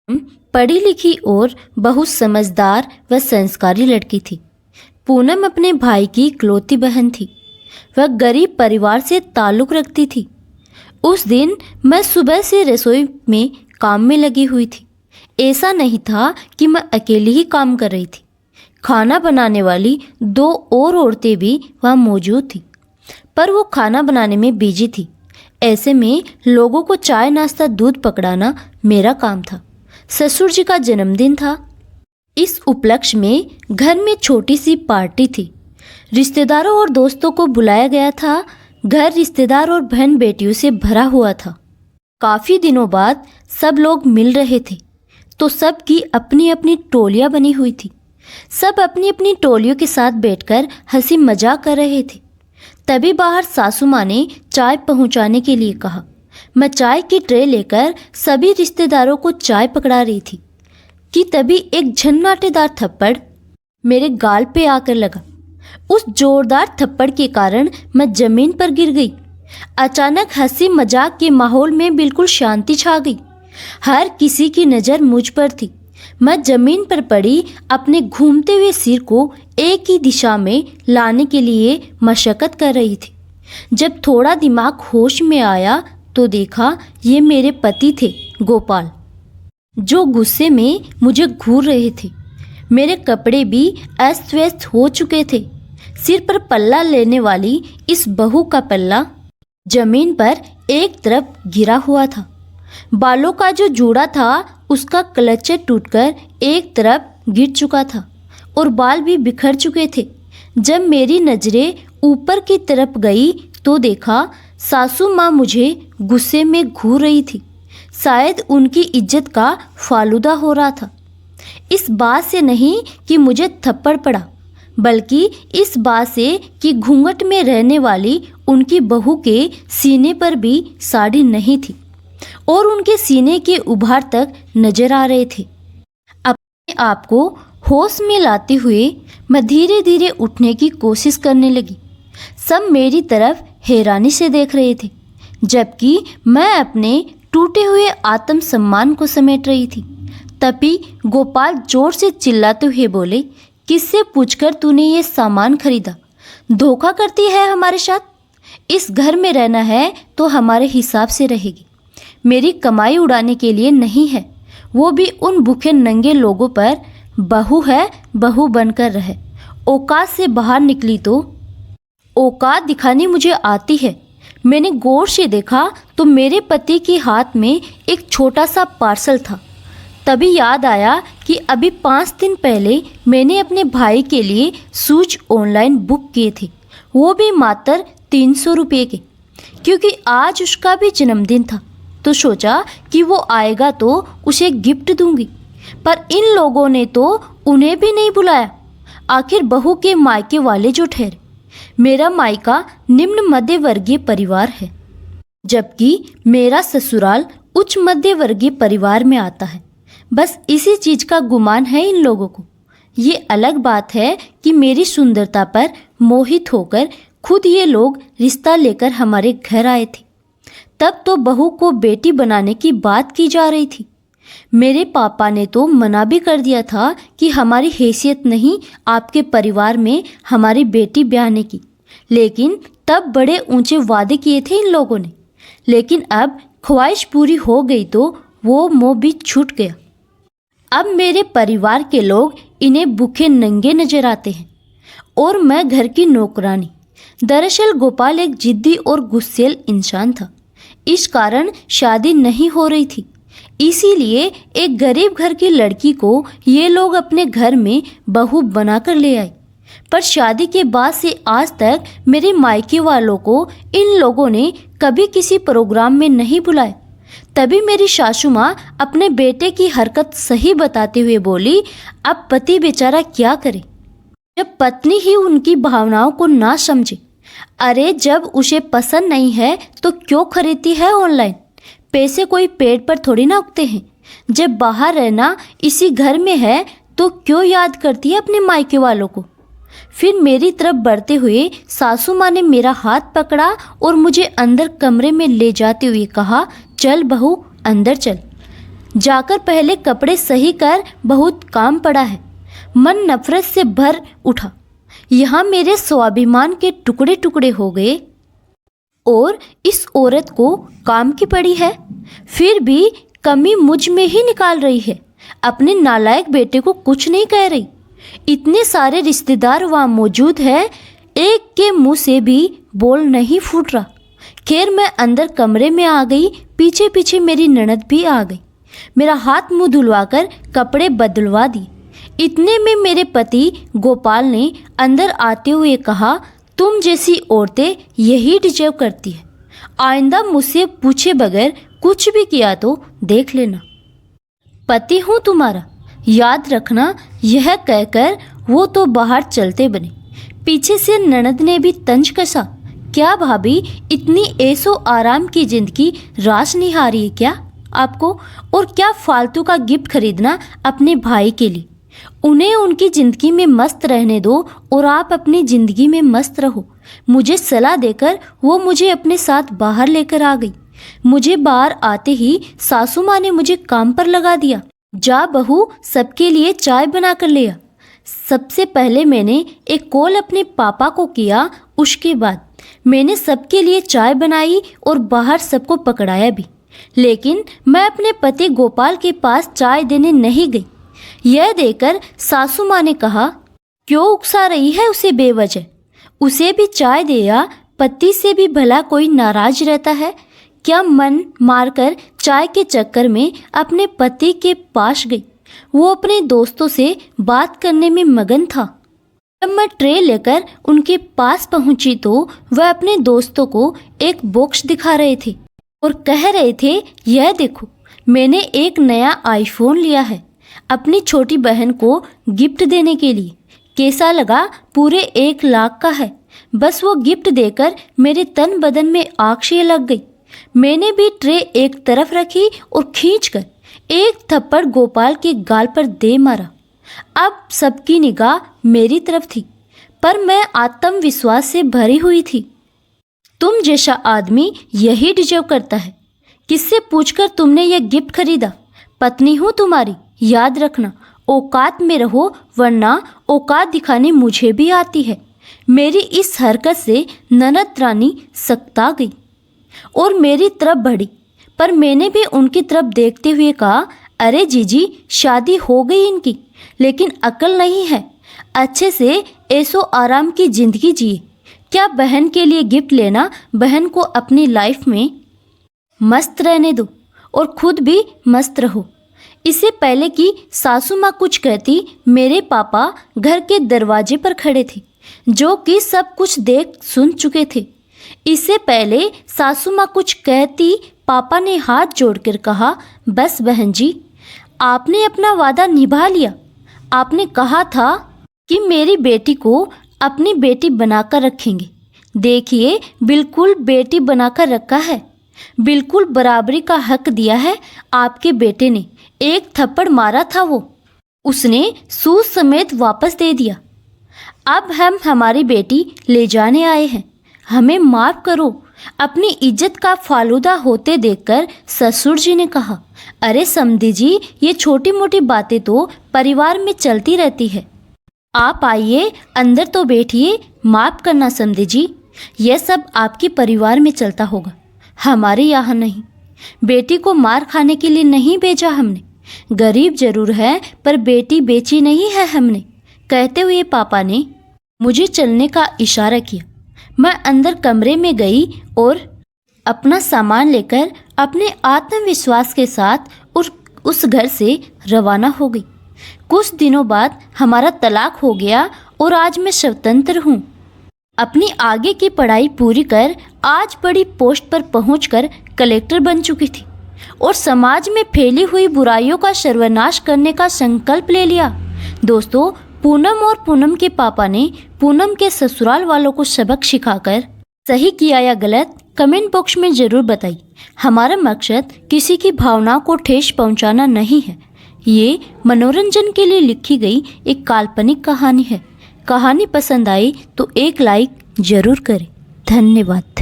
पढ़ी लिखी और बहुत समझदार व संस्कारी लड़की थी। पूनम अपने भाई की इकलौती बहन थी। वह गरीब परिवार से ताल्लुक़ रखती थी। उस दिन मैं सुबह से रसोई में काम में लगी हुई थी। ऐसा नहीं था कि मैं अकेली ही काम कर रही थी। खाना बनाने वाली दो और औरतें भी वहाँ मौजूद थीं, पर वो खाना बनाने में बिजी थी। ऐसे में लोगों को चाय नाश्ता दूध पकड़ाना मेरा काम था। ससुर जी का जन्मदिन था। इस उपलक्ष्य में घर में छोटी सी पार्टी थी। रिश्तेदारों और दोस्तों को बुलाया गया था। घर रिश्तेदार और बहन बेटियों से भरा हुआ था। काफ़ी दिनों बाद सब लोग मिल रहे थे, तो सबकी अपनी अपनी टोलियां बनी हुई थी। सब अपनी अपनी टोलियों के साथ बैठकर हंसी मजाक कर रहे थे। तभी बाहर सासू माँ ने चाय पहुंचाने के लिए कहा। मैं चाय की ट्रे लेकर सभी रिश्तेदारों को चाय पकड़ा रही थी कि तभी एक झन्नाटेदार थप्पड़ मेरे गाल पे आकर लगा। उस जोरदार थप्पड़ के कारण मैं जमीन पर गिर गई। अचानक हंसी मजाक के माहौल में बिल्कुल शांति छा गई। हर किसी की नज़र मुझ पर थी। मैं जमीन पर पड़ी अपने घूमते हुए सिर को एक ही दिशा में लाने के लिए मशक्कत कर रही थी। जब थोड़ा दिमाग होश में आया तो देखा ये मेरे पति थे, गोपाल, जो गुस्से में मुझे घूर रहे थे। मेरे कपड़े भी अस्त व्यस्त हो चुके थे। सिर पर पल्ला लेने वाली इस बहू का पल्ला जमीन पर एक तरफ गिरा हुआ था। बालों का जो जूड़ा था उसका क्लचर टूटकर एक तरफ गिर चुका था और बाल भी बिखर चुके थे। जब मेरी नज़रें ऊपर की तरफ गई तो देखा सासू माँ मुझे गुस्से में घूर रही थी। शायद उनकी इज्जत का फालूदा हो रहा था। इस बात से नहीं कि मुझे थप्पड़ पड़ा, बल्कि इस बात से कि घूंघट में रहने वाली उनकी बहू के सीने पर भी साड़ी नहीं थी और उनके सीने के उभार तक नजर आ रहे थे। अपने आप को होश में लाते हुए मैं धीरे धीरे उठने की कोशिश करने लगी। सब मेरी तरफ हैरानी से देख रहे थे, जबकि मैं अपने टूटे हुए आत्मसम्मान को समेट रही थी। तभी गोपाल जोर से चिल्लाते हुए बोले, किससे पूछकर तूने ये सामान खरीदा? धोखा करती है हमारे साथ। इस घर में रहना है तो हमारे हिसाब से रहेगी। मेरी कमाई उड़ाने के लिए नहीं है, वो भी उन भूखे नंगे लोगों पर। बहू है, बहू बनकर रहे। औकात से बाहर निकली तो औकात दिखानी मुझे आती है। मैंने गौर से देखा तो मेरे पति के हाथ में एक छोटा सा पार्सल था। तभी याद आया कि अभी 5 दिन पहले मैंने अपने भाई के लिए शूज ऑनलाइन बुक किए थे, वो भी मात्र 300 रुपये के, क्योंकि आज उसका भी जन्मदिन था। तो सोचा कि वो आएगा तो उसे गिफ्ट दूंगी, पर इन लोगों ने तो उन्हें भी नहीं बुलाया। आखिर बहू के मायके वाले जो ठहरे। मेरा मायका निम्न मध्य वर्गीय परिवार है, जबकि मेरा ससुराल उच्च मध्य वर्गीय परिवार में आता है। बस इसी चीज का गुमान है इन लोगों को। ये अलग बात है कि मेरी सुंदरता पर मोहित होकर खुद ये लोग रिश्ता लेकर हमारे घर आए थे। तब तो बहू को बेटी बनाने की बात की जा रही थी। मेरे पापा ने तो मना भी कर दिया था कि हमारी हैसियत नहीं आपके परिवार में हमारी बेटी ब्याहने की। लेकिन तब बड़े ऊंचे वादे किए थे इन लोगों ने। लेकिन अब ख्वाहिश पूरी हो गई तो वो मोह भी छूट गया। अब मेरे परिवार के लोग इन्हें भूखे नंगे नजर आते हैं और मैं घर की नौकरानी। दरअसल गोपाल एक जिद्दी और गुस्सैल इंसान था। इस कारण शादी नहीं हो रही थी। इसीलिए एक गरीब घर की लड़की को ये लोग अपने घर में बहू बनाकर ले आए। पर शादी के बाद से आज तक मेरे मायके वालों को इन लोगों ने कभी किसी प्रोग्राम में नहीं बुलाया। तभी मेरी सासू माँ अपने बेटे की हरकत सही बताते हुए बोली, अब पति बेचारा क्या करे जब पत्नी ही उनकी भावनाओं को ना समझे। अरे जब उसे पसंद नहीं है तो क्यों खरीदती है ऑनलाइन? पैसे कोई पेड़ पर थोड़ी ना उगते हैं। जब बाहर रहना इसी घर में है तो क्यों याद करती है अपने मायके वालों को? फिर मेरी तरफ बढ़ते हुए सासू माँ ने मेरा हाथ पकड़ा और मुझे अंदर कमरे में ले जाते हुए कहा, चल बहू अंदर चल। जाकर पहले कपड़े सही कर, बहुत काम पड़ा है। मन नफरत से भर उठा। यहाँ मेरे स्वाभिमान के टुकड़े टुकड़े हो गए और इस औरत को काम की पड़ी है, फिर भी कमी मुझ में ही निकाल रही है। अपने नालायक बेटे को कुछ नहीं कह रही। इतने सारे रिश्तेदार वहाँ मौजूद है, एक के मुंह से भी बोल नहीं फूट रहा। खैर मैं अंदर कमरे में आ गई। पीछे पीछे मेरी ननद भी आ गई। मेरा हाथ मुंह धुलवाकर कपड़े बदलवा दिए। इतने में मेरे पति गोपाल ने अंदर आते हुए कहा, तुम जैसी औरतें यही डिजर्व करती है। आइंदा मुझसे पूछे बगैर कुछ भी किया तो देख लेना। पति हूँ तुम्हारा, याद रखना। यह कहकर वो तो बाहर चलते बने। पीछे से ननद ने भी तंज कसा, क्या भाभी इतनी ऐसो आराम की जिंदगी रास निहारी है क्या आपको? और क्या फालतू का गिफ्ट खरीदना अपने भाई के लिए? उन्हें उनकी ज़िंदगी में मस्त रहने दो और आप अपनी ज़िंदगी में मस्त रहो। मुझे सलाह देकर वो मुझे अपने साथ बाहर लेकर आ गई। मुझे बाहर आते ही सासू माँ ने मुझे काम पर लगा दिया। जा बहू, सबके लिए चाय बना कर ले आ। सबसे पहले मैंने एक कॉल अपने पापा को किया, उसके बाद मैंने सबके लिए चाय बनाई और बाहर सबको पकड़ाया भी। लेकिन मैं अपने पति गोपाल के पास चाय देने नहीं गई। यह देखकर सासू माँ ने कहा, क्यों उकसा रही है उसे बेवजह? उसे भी चाय दे या। पति से भी भला कोई नाराज रहता है क्या? मन मारकर चाय के चक्कर में अपने पति के पास गई। वो अपने दोस्तों से बात करने में मगन था। जब मैं ट्रे लेकर उनके पास पहुंची तो वह अपने दोस्तों को एक बॉक्स दिखा रहे थे और कह रहे थे, यह देखो मैंने एक नया आईफोन लिया है अपनी छोटी बहन को गिफ्ट देने के लिए। कैसा लगा? पूरे 1 लाख का है। बस वो गिफ्ट देकर मेरे तन बदन में आग सी लग गई। मैंने भी ट्रे एक तरफ रखी और खींचकर एक थप्पड़ गोपाल के गाल पर दे मारा। अब सबकी निगाह मेरी तरफ थी, पर मैं आत्मविश्वास से भरी हुई थी। तुम जैसा आदमी यही डिजर्व करता है। किससे पूछकर तुमने यह गिफ्ट खरीदा? पत्नी हूँ तुम्हारी, याद रखना। औकात में रहो, वरना औकात दिखाने मुझे भी आती है। मेरी इस हरकत से ननद रानी सकता गई और मेरी तरफ बढ़ी, पर मैंने भी उनकी तरफ देखते हुए कहा, अरे जीजी, शादी हो गई इनकी, लेकिन अकल नहीं है। अच्छे से ऐसो आराम की जिंदगी जिए। क्या बहन के लिए गिफ्ट लेना? बहन को अपनी लाइफ में मस्त रहने दो और खुद भी मस्त रहो। इससे पहले कि सासू माँ कुछ कहती, मेरे पापा घर के दरवाजे पर खड़े थे, जो कि सब कुछ देख सुन चुके थे। इससे पहले सासू माँ कुछ कहती, पापा ने हाथ जोड़कर कहा, बस बहन जी, आपने अपना वादा निभा लिया। आपने कहा था कि मेरी बेटी को अपनी बेटी बनाकर रखेंगे। देखिए, बिल्कुल बेटी बनाकर रखा है। बिल्कुल बराबरी का हक दिया है। आपके बेटे ने एक थप्पड़ मारा था, वो उसने सूद समेत वापस दे दिया। अब हम हमारी बेटी ले जाने आए हैं, हमें माफ़ करो। अपनी इज्जत का फालूदा होते देखकर ससुर जी ने कहा, अरे समधी जी, ये छोटी मोटी बातें तो परिवार में चलती रहती है। आप आइए, अंदर तो बैठिए। माफ़ करना समधी जी, यह सब आपके परिवार में चलता होगा, हमारे यहाँ नहीं। बेटी को मार खाने के लिए नहीं भेजा हमने। गरीब जरूर है, पर बेटी बेची नहीं है हमने। कहते हुए पापा ने मुझे चलने का इशारा किया। मैं अंदर कमरे में गई और अपना सामान लेकर अपने आत्मविश्वास के साथ उस घर से रवाना हो गई। कुछ दिनों बाद हमारा तलाक हो गया और आज मैं स्वतंत्र हूँ। अपनी आगे की पढ़ाई पूरी कर आज बड़ी पोस्ट पर पहुंचकर कलेक्टर बन चुकी थी और समाज में फैली हुई बुराइयों का सर्वनाश करने का संकल्प ले लिया। दोस्तों, पूनम और पूनम के पापा ने पूनम के ससुराल वालों को सबक सिखाकर सही किया या गलत कमेंट बॉक्स में ज़रूर बताइए। हमारा मकसद किसी की भावनाओं को ठेस पहुंचाना नहीं है। ये मनोरंजन के लिए लिखी गई एक काल्पनिक कहानी है। कहानी पसंद आई तो एक लाइक ज़रूर करें। धन्यवाद।